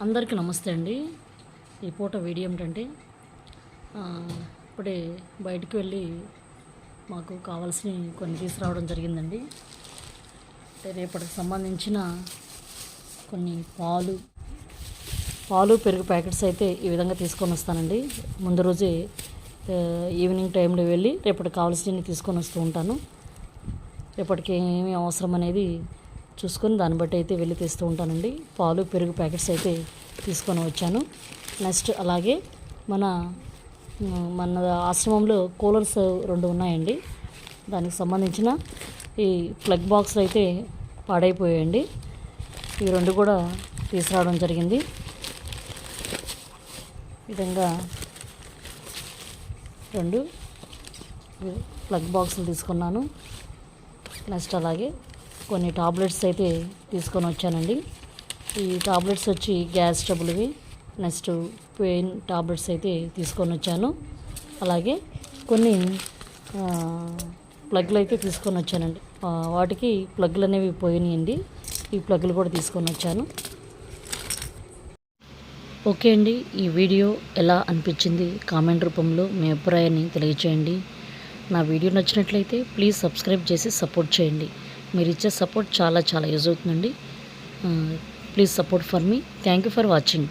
అందరికీ నమస్తే అండి. ఈ పూట వీడియో ఏమిటంటే ఇప్పుడే బయటికి వెళ్ళి మాకు కావాల్సినవి కొన్ని తీసుకురావడం జరిగిందండి. రేపటికి సంబంధించిన కొన్ని పాలు పెరుగు ప్యాకెట్స్ అయితే ఈ విధంగా తీసుకొని వస్తానండి. ముందు రోజే ఈవినింగ్ టైంలో వెళ్ళి రేపటికి కావాల్సినవి తీసుకొని వస్తూ ఉంటాను. రేపటికి ఏమి అవసరం అనేది చూసుకొని దాన్ని బట్టి అయితే వెళ్ళి తీస్తూ ఉంటానండి. పాలు పెరుగు ప్యాకెట్స్ అయితే తీసుకొని వచ్చాను. నెక్స్ట్ అలాగే మన ఆశ్రమంలో కూలర్స్ 2 ఉన్నాయండి. దానికి సంబంధించిన ఈ ప్లగ్ బాక్స్లు అయితే పాడైపోయాయండి. ఈ 2 కూడా తీసుకురావడం జరిగింది. ఈ విధంగా 2 ప్లగ్ బాక్సులు తీసుకున్నాను. నెక్స్ట్ అలాగే కొన్ని టాబ్లెట్స్ అయితే తీసుకొని వచ్చానండి. ఈ టాబ్లెట్స్ వచ్చి గ్యాస్ ట్రబుల్వి, నెక్స్ట్ పెయిన్ టాబ్లెట్స్ అయితే తీసుకొని వచ్చాను. అలాగే కొన్ని ప్లగ్లు అయితే తీసుకొని వచ్చానండి. వాటికి ప్లగ్లు అనేవి పోయినాయండి. ఈ ప్లగ్లు కూడా తీసుకొని వచ్చాను. ఓకే అండి, ఈ వీడియో ఎలా అనిపించింది కామెంట్ రూపంలో మీ అభిప్రాయాన్ని తెలియచేయండి. నా వీడియో నచ్చినట్లయితే ప్లీజ్ సబ్స్క్రైబ్ చేసి సపోర్ట్ చేయండి. మీరు ఇచ్చే సపోర్ట్ చాలా యూజ్ అవుతుందండి. Please support for me. Thank you for watching.